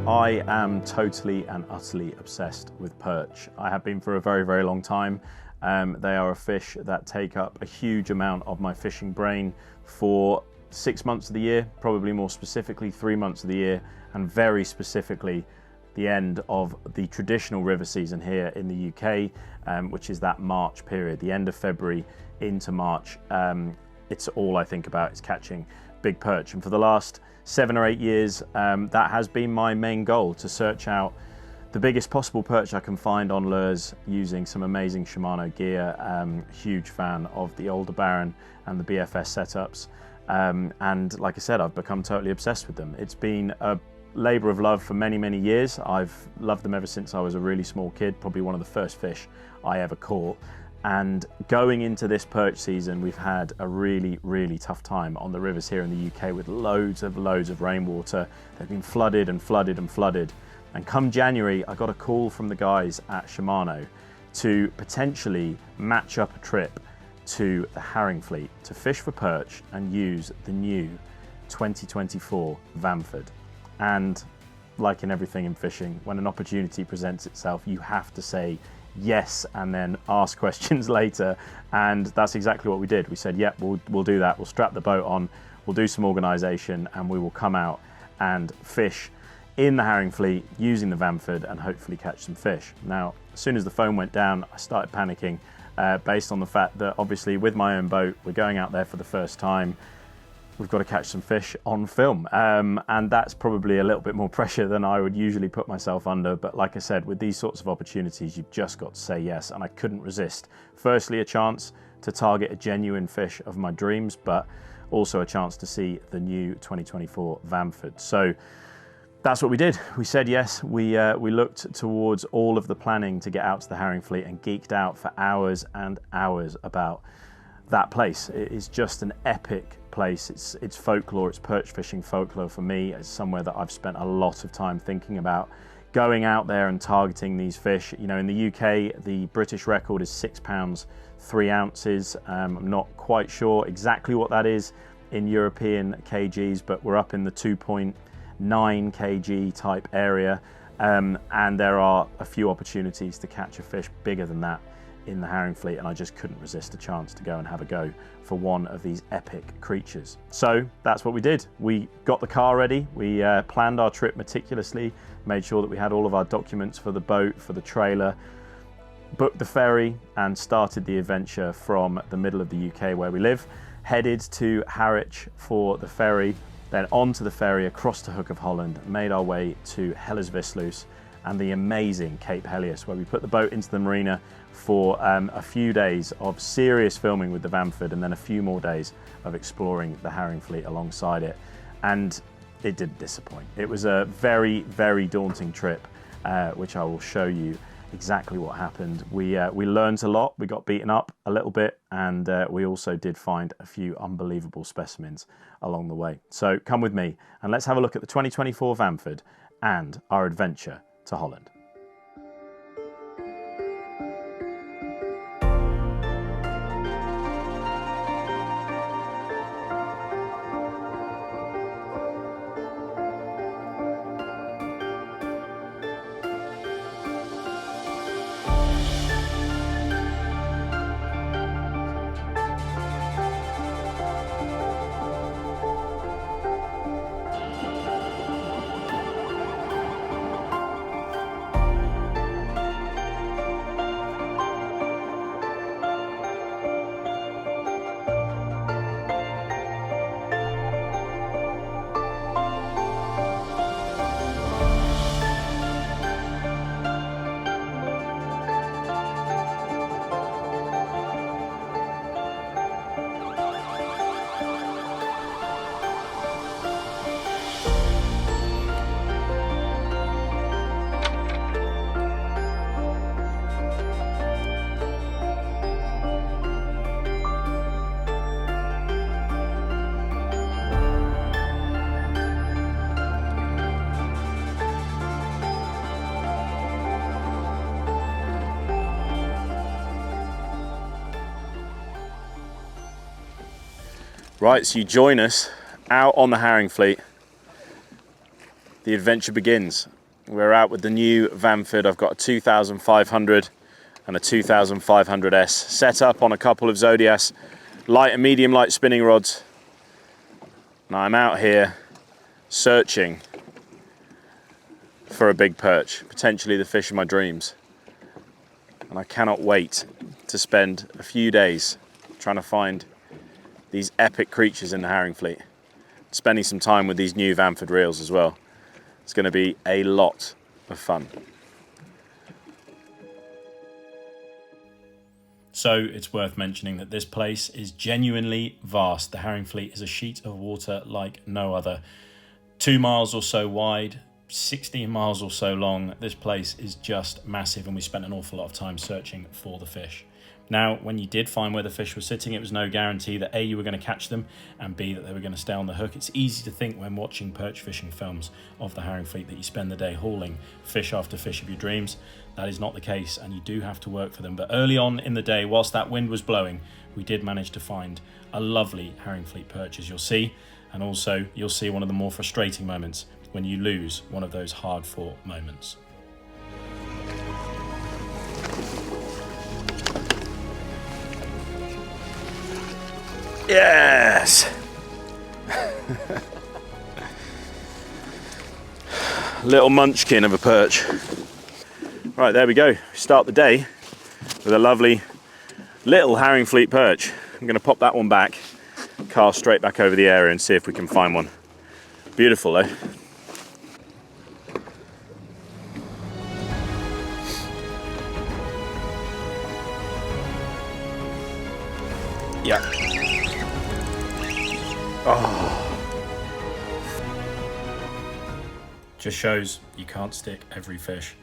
I am totally and utterly obsessed with perch. I have been for a very, very long time. They are a fish that take up a huge amount of my fishing brain for 6 months of the year, probably more specifically 3 months of the year, and very specifically the end of the traditional river season here in the UK, which is that March period, the end of February into March. It's all I think about is catching big perch. And for the last 7 or 8 years, that has been my main goal, to search out the biggest possible perch I can find on lures using some amazing Shimano gear. Huge fan of the older Baron and the BFS setups. And like I said, I've become totally obsessed with them. It's been a labour of love for many, many years. I've loved them ever since I was a really small kid, probably one of the first fish I ever caught. And going into this perch season, we've had a really, really tough time on the rivers here in the UK with loads of rainwater. They've been flooded and flooded and flooded. And come January, I got a call from the guys at Shimano to potentially match up a trip to the Haringvliet to fish for perch and use the new 2024 VANFORD. And like in everything in fishing, when an opportunity presents itself, you have to say yes and then ask questions later. And that's exactly what we did. We said, yep, we'll do that. We'll strap the boat on, we'll do some organisation, and we will come out and fish in the Haringvliet using the VANFORD and hopefully catch some fish. Now, as soon as the phone went down, I started panicking based on the fact that obviously with my own boat, we're going out there for the first time. We've got to catch some fish on film. And that's probably a little bit more pressure than I would usually put myself under. But like I said, with these sorts of opportunities, you've just got to say yes. And I couldn't resist. Firstly, a chance to target a genuine fish of my dreams, but also a chance to see the new 2024 VANFORD. So that's what we did. We said yes. We looked towards all of the planning to get out to the Haringvliet and geeked out for hours and hours about that place. It is just an epic place. It's folklore, it's perch fishing folklore for me. It's somewhere that I've spent a lot of time thinking about going out there and targeting these fish. You know, in the UK, the British record is 6 pounds 3 ounces. I'm not quite sure exactly what that is in European kgs, but we're up in the 2.9 kg type area. And there are a few opportunities to catch a fish bigger than that in the Haringvliet, and I just couldn't resist a chance to go and have a go for one of these epic creatures. So that's what we did. We got the car ready, we planned our trip meticulously, made sure that we had all of our documents for the boat, for the trailer, booked the ferry and started the adventure from the middle of the UK where we live, headed to Harwich for the ferry, then onto the ferry across to Hook of Holland, made our way to Hellersvissluis and the amazing Cape Helios, where we put the boat into the marina for a few days of serious filming with the VANFORD and then a few more days of exploring the Haringvliet alongside it. And it didn't disappoint. It was a very, very daunting trip, which I will show you exactly what happened. We learned a lot, we got beaten up a little bit, and we also did find a few unbelievable specimens along the way. So come with me and let's have a look at the 2024 VANFORD and our adventure to Holland. Right, so you join us out on the Haringvliet. The adventure begins. We're out with the new VANFORD. I've got a 2500 and a 2500S set up on a couple of Zodias light and medium light spinning rods. Now I'm out here searching for a big perch, potentially the fish of my dreams. And I cannot wait to spend a few days trying to find these epic creatures in the Haringvliet. Spending some time with these new VANFORD reels as well. It's going to be a lot of fun. So it's worth mentioning that this place is genuinely vast. The Haringvliet is a sheet of water like no other. 2 miles or so wide, 16 miles or so long. This place is just massive, and we spent an awful lot of time searching for the fish. Now, when you did find where the fish were sitting, it was no guarantee that A, you were going to catch them, and B, that they were going to stay on the hook. It's easy to think when watching perch fishing films of the Haringvliet that you spend the day hauling fish after fish of your dreams. That is not the case, and you do have to work for them. But early on in the day, whilst that wind was blowing, we did manage to find a lovely Haringvliet perch, as you'll see. And also, you'll see one of the more frustrating moments when you lose one of those hard-fought moments. Yes! Little munchkin of a perch. Right, there we go. Start the day with a lovely little Haringvliet perch. I'm going to pop that one back, cast straight back over the area and see if we can find one. Beautiful though. Yeah. Oh. Just shows you can't stick every fish,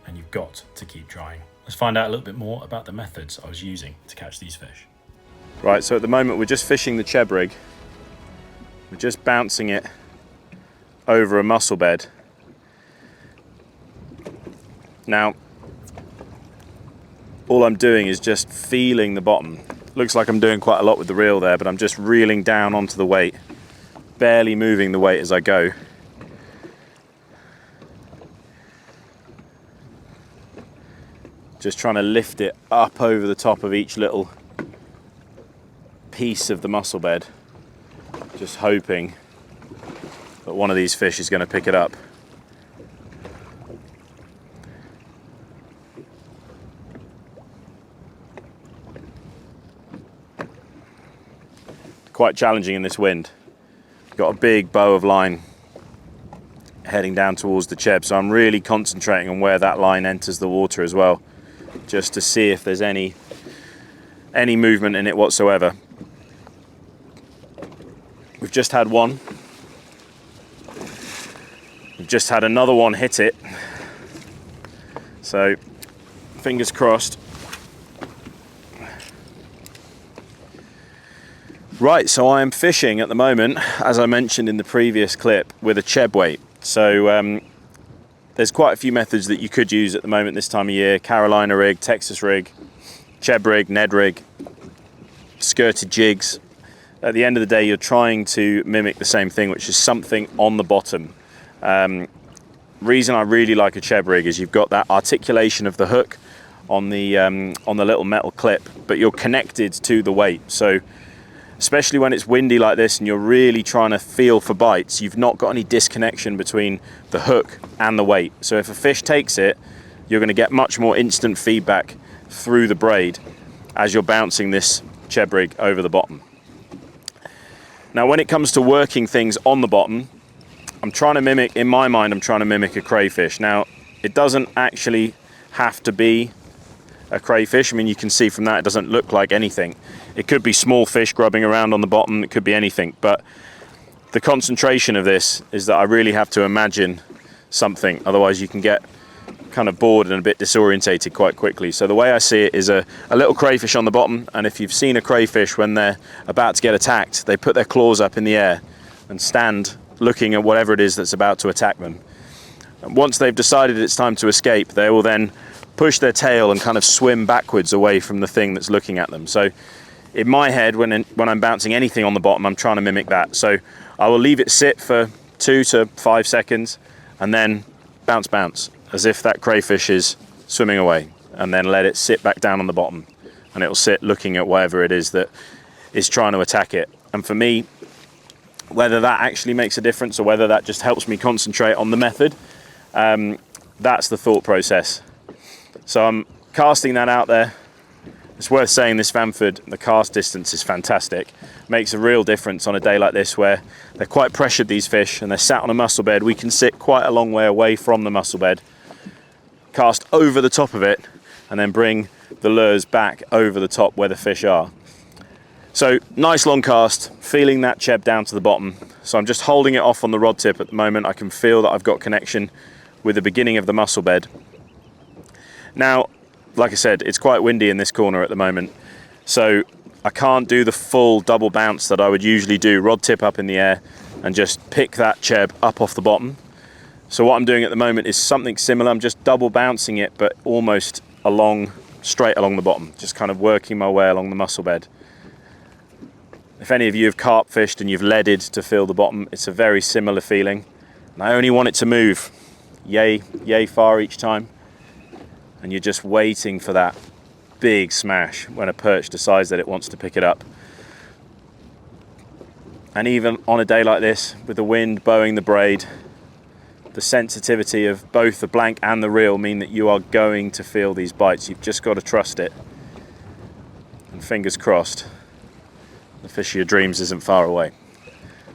and you've got to keep trying. Let's find out a little bit more about the methods I was using to catch these fish. Right, so at the moment we're just fishing the cheb rig. We're just bouncing it over a mussel bed. Now, all I'm doing is just feeling the bottom. Looks like I'm doing quite a lot with the reel there, but I'm just reeling down onto the weight, barely moving the weight as I go. Just trying to lift it up over the top of each little piece of the mussel bed. Just hoping that one of these fish is going to pick it up. Quite challenging in this wind. Got a big bow of line heading down towards the cheb, so I'm really concentrating on where that line enters the water as well, just to see if there's any movement in it whatsoever. We've just had one. We've just had another one hit it. So fingers crossed. Right, so I am fishing at the moment, as I mentioned in the previous clip, with a cheb weight. So there's quite a few methods that you could use at the moment this time of year. Carolina rig, Texas rig, cheb rig, Ned rig, skirted jigs. At the end of the day, you're trying to mimic the same thing, which is something on the bottom. Reason I really like a cheb rig is you've got that articulation of the hook on the little metal clip, but you're connected to the weight. So especially when it's windy like this and you're really trying to feel for bites, you've not got any disconnection between the hook and the weight. So if a fish takes it, you're going to get much more instant feedback through the braid as you're bouncing this cheb rig over the bottom. Now, when it comes to working things on the bottom, I'm trying to mimic, in my mind, I'm trying to mimic a crayfish. Now, it doesn't actually have to be a crayfish. I mean, you can see from that it doesn't look like anything. It could be small fish grubbing around on the bottom, it could be anything, but the concentration of this is that I really have to imagine something, otherwise you can get kind of bored and a bit disorientated quite quickly. So the way I see it is a little crayfish on the bottom, and if you've seen a crayfish when they're about to get attacked, they put their claws up in the air and stand looking at whatever it is that's about to attack them. And once they've decided it's time to escape, they will then push their tail and kind of swim backwards away from the thing that's looking at them. So in my head, when I'm bouncing anything on the bottom, I'm trying to mimic that. So I will leave it sit for 2 to 5 seconds, and then bounce, bounce, as if that crayfish is swimming away, and then let it sit back down on the bottom, and it'll sit looking at whatever it is that is trying to attack it. And for me, whether that actually makes a difference or whether that just helps me concentrate on the method, that's the thought process. So I'm casting that out there. It's worth saying this VANFORD, the cast distance is fantastic. Makes a real difference on a day like this where they're quite pressured, these fish, and they're sat on a mussel bed. We can sit quite a long way away from the mussel bed, cast over the top of it, and then bring the lures back over the top where the fish are. So nice long cast, feeling that cheb down to the bottom. So I'm just holding it off on the rod tip at the moment. I can feel that I've got connection with the beginning of the mussel bed. Now, like I said, it's quite windy in this corner at the moment, so I can't do the full double bounce that I would usually do, rod tip up in the air and just pick that cheb up off the bottom. So what I'm doing at the moment is something similar. I'm just double bouncing it, but almost straight along the bottom, just kind of working my way along the mussel bed. If any of you have carp fished and you've leaded to feel the bottom, it's a very similar feeling. And I only want it to move yay far each time. And you're just waiting for that big smash when a perch decides that it wants to pick it up. And even on a day like this, with the wind bowing the braid, the sensitivity of both the blank and the reel mean that you are going to feel these bites. You've just got to trust it. And fingers crossed, the fish of your dreams isn't far away.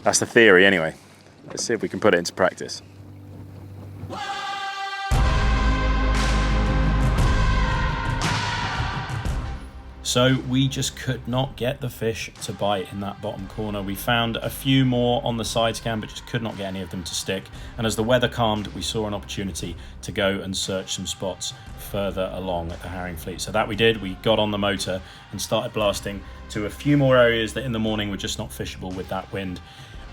That's the theory anyway. Let's see if we can put it into practice. So we just could not get the fish to bite in that bottom corner. We found a few more on the side scan, but just could not get any of them to stick. And as the weather calmed, we saw an opportunity to go and search some spots further along at the Haringvliet. So that we did. We got on the motor and started blasting to a few more areas that in the morning were just not fishable with that wind.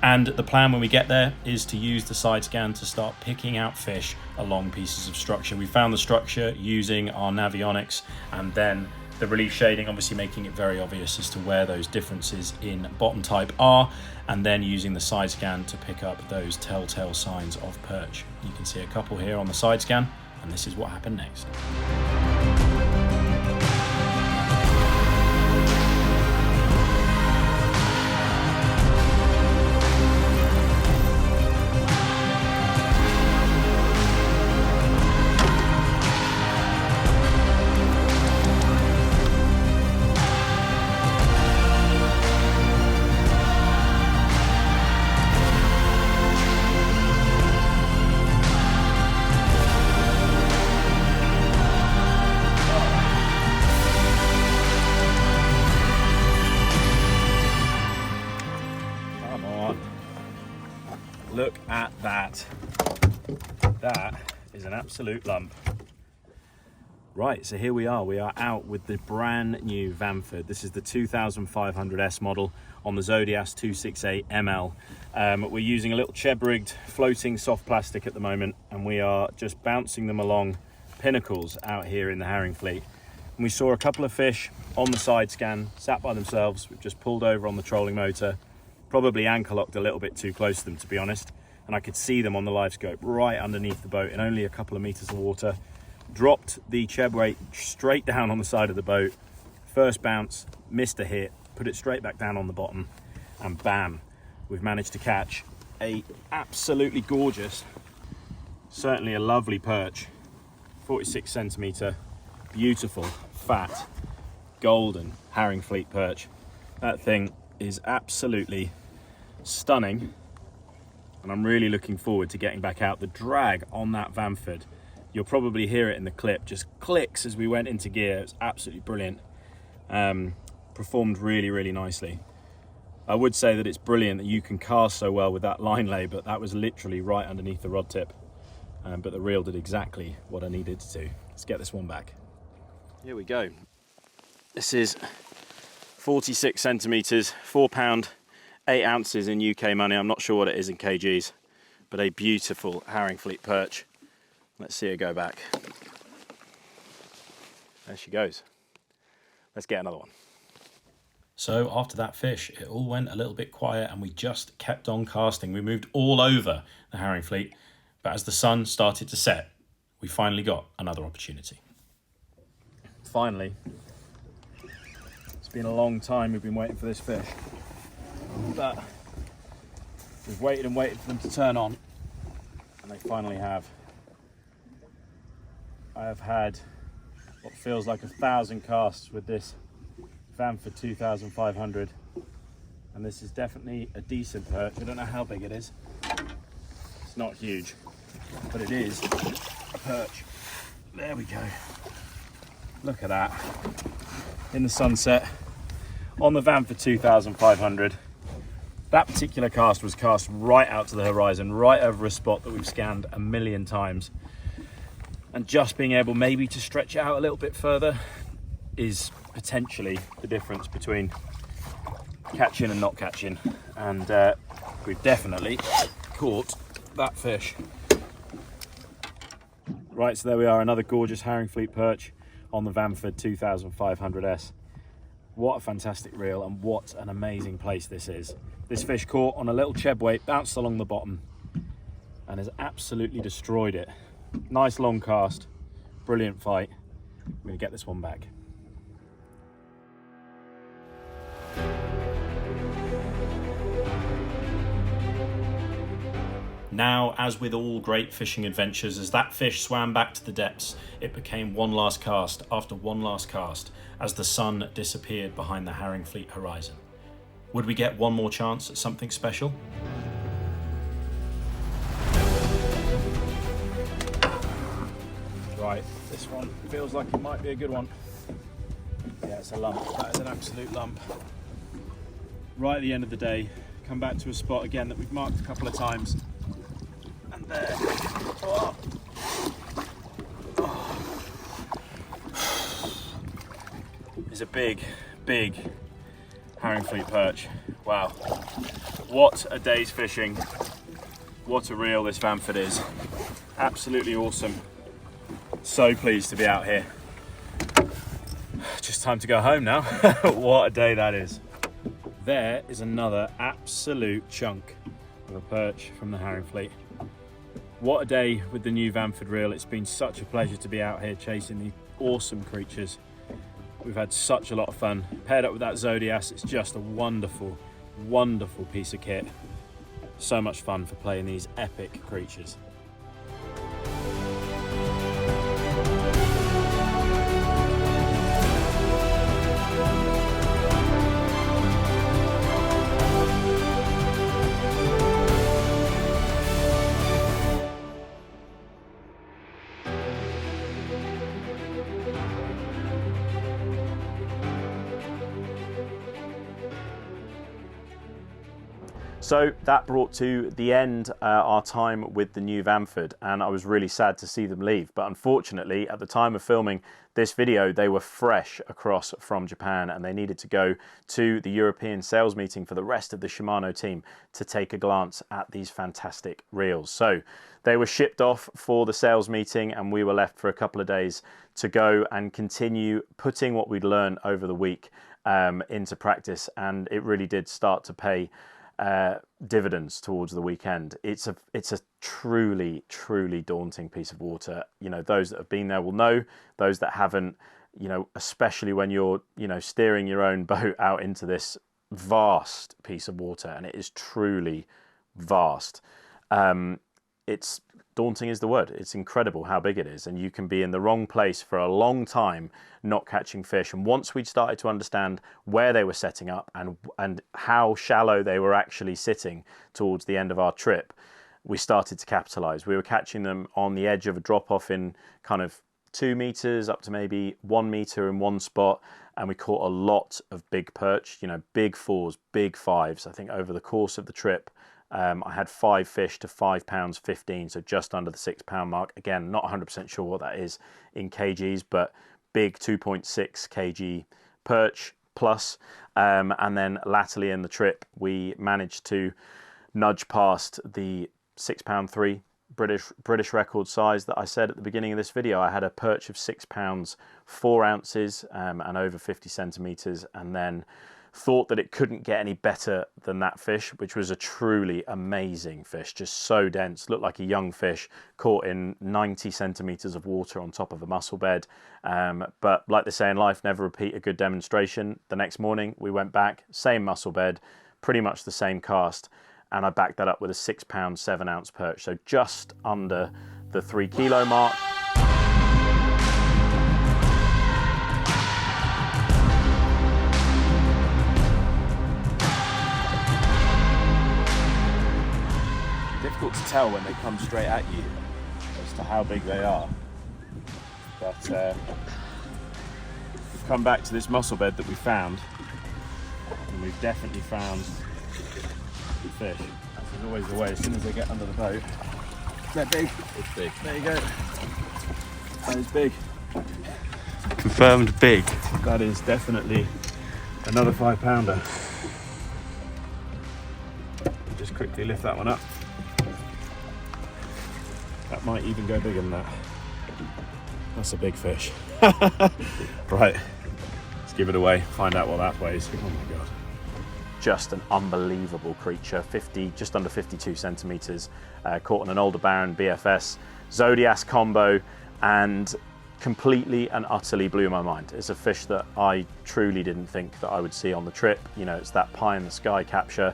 And the plan when we get there is to use the side scan to start picking out fish along pieces of structure. We found the structure using our Navionics, and then the relief shading obviously making it very obvious as to where those differences in bottom type are, and then using the side scan to pick up those telltale signs of perch. You can see a couple here on the side scan, and this is what happened next. Look at that. That is an absolute lump. Right, so here we are. We are out with the brand new VANFORD. This is the 2500S model on the Zodias 268 ML. We're using a little cheb-rigged floating soft plastic at the moment, and we are just bouncing them along pinnacles out here in the Haringvliet. And we saw a couple of fish on the side scan, sat by themselves. We've just pulled over on the trolling motor, probably anchor locked a little bit too close to them, to be honest, and I could see them on the live scope right underneath the boat in only a couple of meters of water. Dropped the cheb weight straight down on the side of the boat. First bounce, missed a hit, put it straight back down on the bottom, and bam, we've managed to catch a absolutely gorgeous, certainly a lovely perch, 46 centimeter, beautiful, fat, golden Haringvliet perch. That thing is absolutely stunning, and I'm really looking forward to getting back out. The drag on that VANFORD, you'll probably hear it in the clip, just clicks as we went into gear. It's absolutely brilliant. Performed really nicely. I would say that it's brilliant that you can cast so well with that line lay, but that was literally right underneath the rod tip. But the reel did exactly what I needed to do. Let's get this one back. Here we go. This is 46 centimeters, 4 pound, 8 ounces in UK money. I'm not sure what it is in kgs, but a beautiful Haringvliet perch. Let's see her go back. There she goes. Let's get another one. So after that fish, it all went a little bit quiet and we just kept on casting. We moved all over the Haringvliet, But as the sun started to set, we finally got another opportunity. Finally. It's been a long time we've been waiting for this fish. But we've waited and waited for them to turn on, and they finally have. I have had what feels like 1,000 casts with this VANFORD 2500, and this is definitely a decent perch. I don't know how big it is. It's not huge, but it is a perch. There we go. Look at that. In the sunset on the VANFORD 2500. That particular cast was cast right out to the horizon, right over a spot that we've scanned a million times. And just being able maybe to stretch it out a little bit further is potentially the difference between catching and not catching. And we've definitely caught that fish. Right, so there we are, another gorgeous Haringvliet perch on the VANFORD 2500S. What a fantastic reel, and what an amazing place this is. This fish caught on a little cheb weight, bounced along the bottom, and has absolutely destroyed it. Nice long cast, brilliant fight. I'm going to get this one back. Now, as with all great fishing adventures, as that fish swam back to the depths, it became one last cast after one last cast as the sun disappeared behind the Haringvliet horizon. Would we get one more chance at something special? Right, this one feels like it might be a good one. Yeah, it's a lump. That is an absolute lump. Right at the end of the day, come back to a spot again that we've marked a couple of times. And there. Oh. Oh. It's a big, big Haringvliet perch. Wow. What a day's fishing. What a reel this VANFORD is. Absolutely awesome. So pleased to be out here. Just time to go home now. What a day that is. There is another absolute chunk of a perch from the Haringvliet. What a day with the new VANFORD reel. It's been such a pleasure to be out here chasing these awesome creatures. We've had such a lot of fun. Paired up with that Zodias, it's just a wonderful, wonderful piece of kit. So much fun for playing these epic creatures. So that brought to the end our time with the new VANFORD, and I was really sad to see them leave. But unfortunately, at the time of filming this video, they were fresh across from Japan, and they needed to go to the European sales meeting for the rest of the Shimano team to take a glance at these fantastic reels. So they were shipped off for the sales meeting, and we were left for a couple of days to go and continue putting what we'd learned over the week into practice, and it really did start to pay dividends towards the weekend. It's a truly daunting piece of water. You know, those that have been there will know. Those that haven't, you know, especially when you're, you know, steering your own boat out into this vast piece of water, and it is truly vast. It's daunting is the word. It's incredible how big it is, and you can be in the wrong place for a long time not catching fish. And once we'd started to understand where they were setting up and how shallow they were actually sitting towards the end of our trip, we started to capitalize. We were catching them on the edge of a drop off in kind of 2 meters up to maybe 1 meter in one spot, and we caught a lot of big perch, you know, big 4s, big 5s. I think over the course of the trip I had 5 fish to 5 pounds 15, so just under the 6 pound mark. Again, not 100% sure what that is in kgs, but big 2.6 kg perch plus. And then latterly in the trip, we managed to nudge past the 6 pound 3 British record size that I said at the beginning of this video. I had a perch of 6 pounds 4 ounces and over 50 centimeters, and then thought that it couldn't get any better than that fish, which was a truly amazing fish, just so dense, looked like a young fish caught in 90 centimeters of water on top of a mussel bed. But like they say in life, never repeat a good demonstration. The next morning we went back, same mussel bed, pretty much the same cast, and I backed that up with a 6 pound 7 ounce perch, so just under the 3 kilo mark. Difficult to tell when they come straight at you as to how big they are, but we've come back to this mussel bed that we found, and we've definitely found fish. That's always the way, as soon as they get under the boat. Is that big? It's big. There you go. That is big. Confirmed big. That is definitely another 5 pounder. Just quickly lift that one up. That might even go bigger than that. That's a big fish. Right, let's give it away, find out what that weighs. Oh my God. Just an unbelievable creature, just under 52 centimeters, caught on an older Baron BFS, Zodiac combo, and completely and utterly blew my mind. It's a fish that I truly didn't think that I would see on the trip. You know, it's that pie in the sky capture,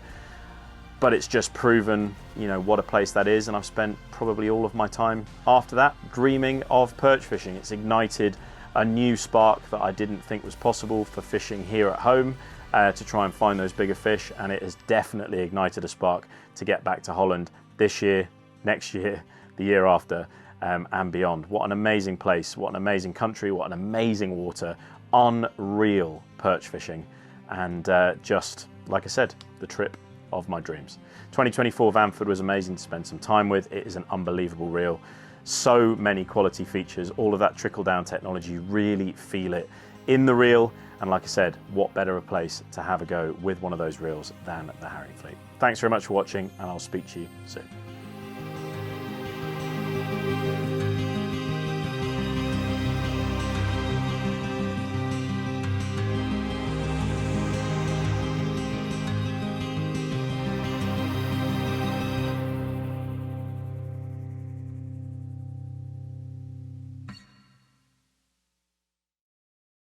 but it's just proven, you know, what a place that is, and I've spent probably all of my time after that dreaming of perch fishing. It's ignited a new spark that I didn't think was possible for fishing here at home, to try and find those bigger fish, and it has definitely ignited a spark to get back to Holland this year, next year, the year after, and beyond. What an amazing place, what an amazing country, what an amazing water, unreal perch fishing, and just, like I said, the trip of my dreams. 2024 Vanford was amazing to spend some time with. It is an unbelievable reel. So many quality features, all of that trickle-down technology, you really feel it in the reel. And like I said, what better a place to have a go with one of those reels than the Haringvliet. Thanks very much for watching, and I'll speak to you soon.